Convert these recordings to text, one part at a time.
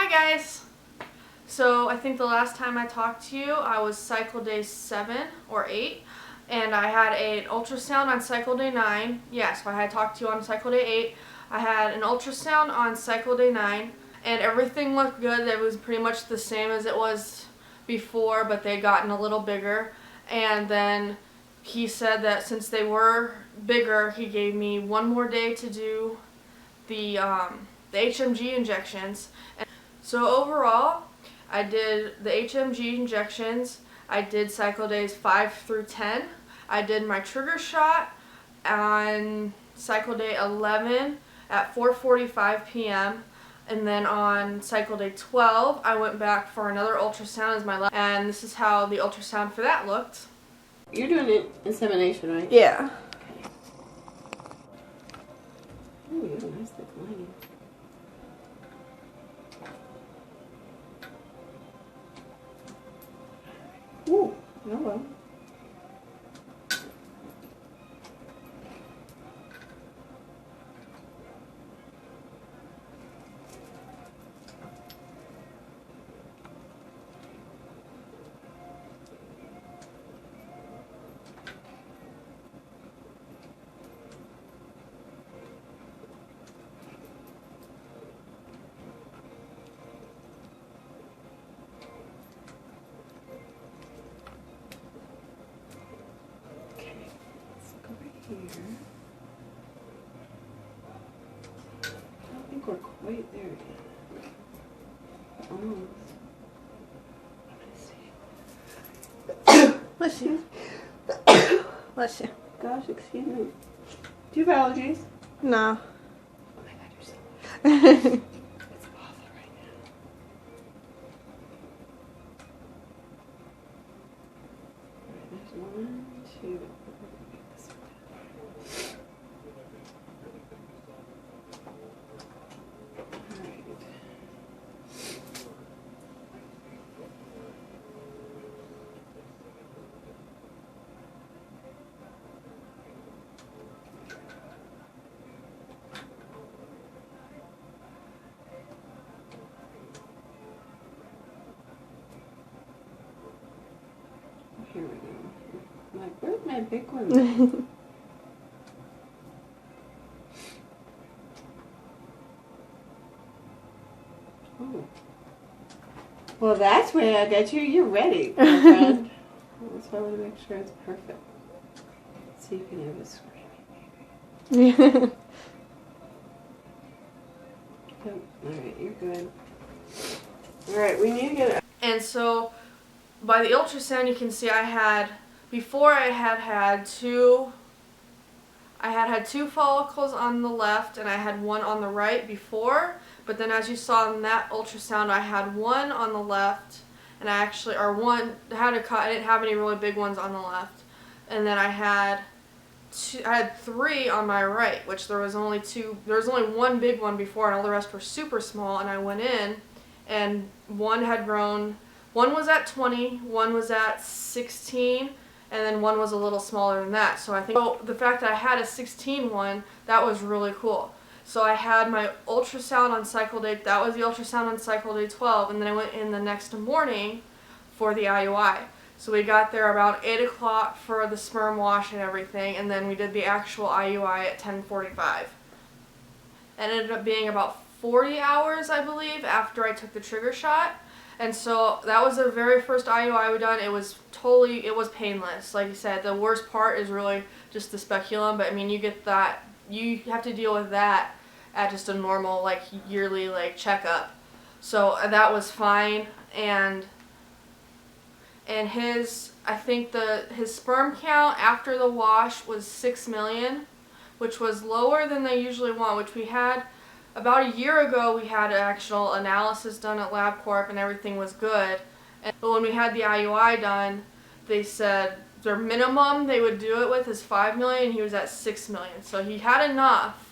Hi guys! So I think the last time I talked to you, I was cycle day 7 or 8, and I had an ultrasound on cycle day 9. Yes, I had talked to you on cycle day 8. I had an ultrasound on cycle day 9, and everything looked good. It was pretty much the same as it was before, but they'd gotten a little bigger. And then he said that since they were bigger, he gave me one more day to do the HMG injections. And so overall, I did the HMG injections. I did cycle days 5 through 10. I did my trigger shot on cycle day 11 at 4:45 p.m. And then on cycle day 12, I went back for another ultrasound as my last, and this is how the ultrasound for that looked. You're doing it insemination, right? Yeah. Oh, you have a nice thick lining. Ooh, hello. Here. I don't think we're quite there yet. Almost. Bless you. Bless you. Gosh, excuse me. Do you have allergies? No. Oh my god, you're so It's awful right now. Alright, there's 1, 2. Here we go. I'm like, where's my big one? Oh. Well, that's where I got you. You're ready, my friend. That's why I want to make sure it's perfect. So you can have a screaming baby. Yep. Alright, you're good. Alright, we need to get it. And so by the ultrasound, you can see I had two follicles on the left and I had one on the right before, but then as you saw in that ultrasound, I had one on the left, and I didn't have any really big ones on the left, and then I had 3 on my right, which there was only one big one before, and all the rest were super small. And I went in, and one had grown. One was at 20, one was at 16, and then one was a little smaller than that. So I think the fact that I had a 16 one, that was really cool. So I had my ultrasound on cycle day, that was the ultrasound on cycle day 12, and then I went in the next morning for the IUI. So we got there about 8 o'clock for the sperm wash and everything, and then we did the actual IUI at 10:45. It ended up being about 40 hours, I believe, after I took the trigger shot. And so that was the very first IUI we done. It was painless. Like you said, the worst part is really just the speculum, but I mean, you have to deal with that at just a normal, yearly, checkup. So that was fine, and his sperm count after the wash was 6 million, which was lower than they usually want, which we had about a year ago. We had an actual analysis done at LabCorp and everything was good. But when we had the IUI done, they said their minimum they would do it with is 5 million, and he was at 6 million. So he had enough.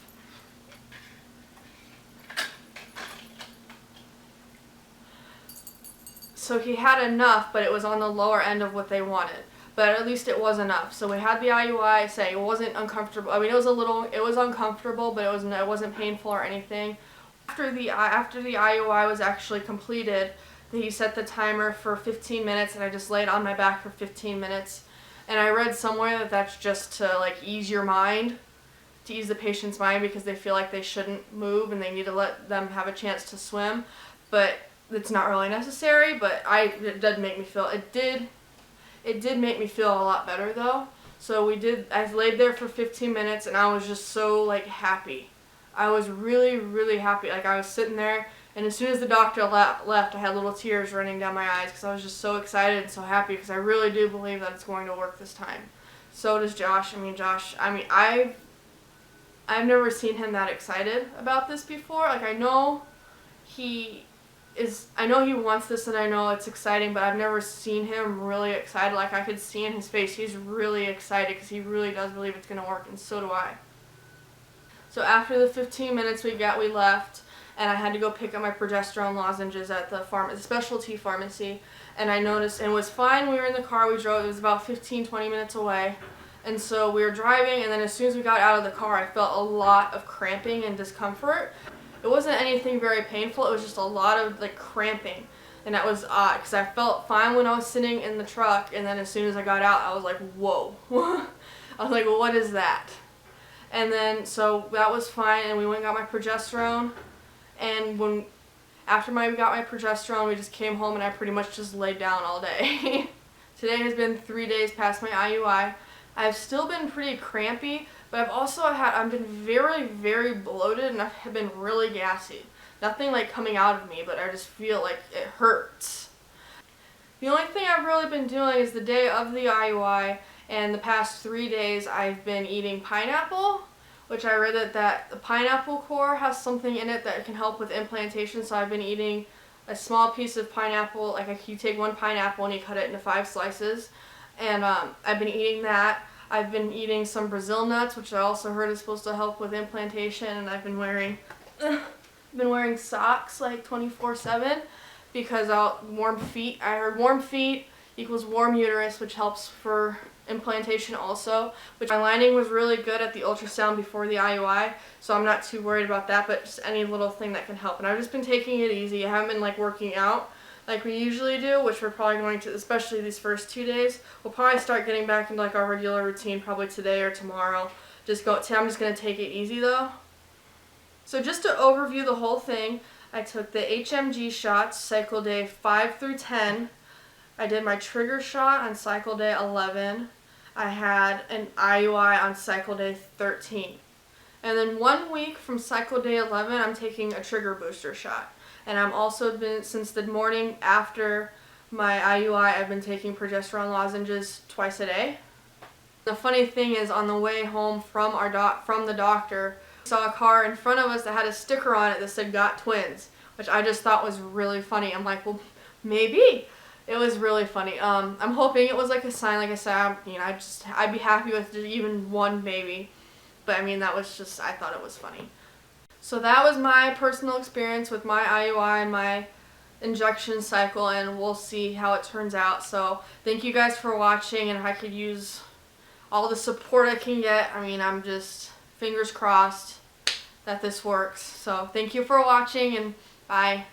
But it was on the lower end of what they wanted. But at least it was enough. So we had the IUI. It wasn't uncomfortable. I mean, it was uncomfortable, but it wasn't painful or anything. After the IUI was actually completed, he set the timer for 15 minutes, and I just laid on my back for 15 minutes. And I read somewhere that that's just to like ease your mind, to ease the patient's mind, because they feel like they shouldn't move and they need to let them have a chance to swim. But it's not really necessary. But it did make me feel it did make me feel a lot better though. So I laid there for 15 minutes, and I was just so like happy. I was really, really happy. Like I was sitting there, and as soon as the doctor left, I had little tears running down my eyes because I was just so excited and so happy, because I really do believe that it's going to work this time. So does Josh. I've never seen him that excited about this before. Like I know he wants this, and I know it's exciting, but I've never seen him really excited. Like I could see in his face, he's really excited because he really does believe it's going to work, and so do I. So after the 15 minutes we left, and I had to go pick up my progesterone lozenges at the specialty pharmacy, and I noticed, and it was fine, we were in the car, we drove, it was about 15-20 minutes away, and so we were driving, and then as soon as we got out of the car, I felt a lot of cramping and discomfort. It wasn't anything very painful, it was just a lot of like cramping, and that was odd, because I felt fine when I was sitting in the truck, and then as soon as I got out, I was like, whoa. I was like, well, what is that? And then, so that was fine, and we went and got my progesterone, and after I got my progesterone, we just came home, and I pretty much just laid down all day. Today has been 3 days past my IUI. I've still been pretty crampy, but I've been very, very bloated, and I've been really gassy. Nothing like coming out of me, but I just feel like it hurts. The only thing I've really been doing is the day of the IUI, and the past 3 days I've been eating pineapple, which I read that the pineapple core has something in it that can help with implantation, so I've been eating a small piece of pineapple. Like you take one pineapple and you cut it into 5 slices, and I've been eating that. I've been eating some Brazil nuts, which I also heard is supposed to help with implantation, and I've been wearing socks like 24/7 because warm feet. I heard warm feet equals warm uterus, which helps for implantation also, which my lining was really good at the ultrasound before the IUI, so I'm not too worried about that, but just any little thing that can help. And I've just been taking it easy. I haven't been like working out like we usually do, which we're probably going to, especially these first 2 days. We'll probably start getting back into like our regular routine probably today or tomorrow. I'm just going to take it easy though. So just to overview the whole thing, I took the HMG shots cycle day 5 through 10. I did my trigger shot on cycle day 11. I had an IUI on cycle day 13. And then 1 week from cycle day 11, I'm taking a trigger booster shot. And I'm also since the morning after my IUI, I've been taking progesterone lozenges twice a day. The funny thing is, on the way home from the doctor, I saw a car in front of us that had a sticker on it that said "Got Twins," which I just thought was really funny. I'm like, well, maybe. It was really funny. I'm hoping it was like a sign. Like I said, I'd be happy with even one baby. But I mean, I thought it was funny. So that was my personal experience with my IUI and my injection cycle, and we'll see how it turns out. So thank you guys for watching, and if I could use all the support I can get, I'm just fingers crossed that this works. So thank you for watching, and bye.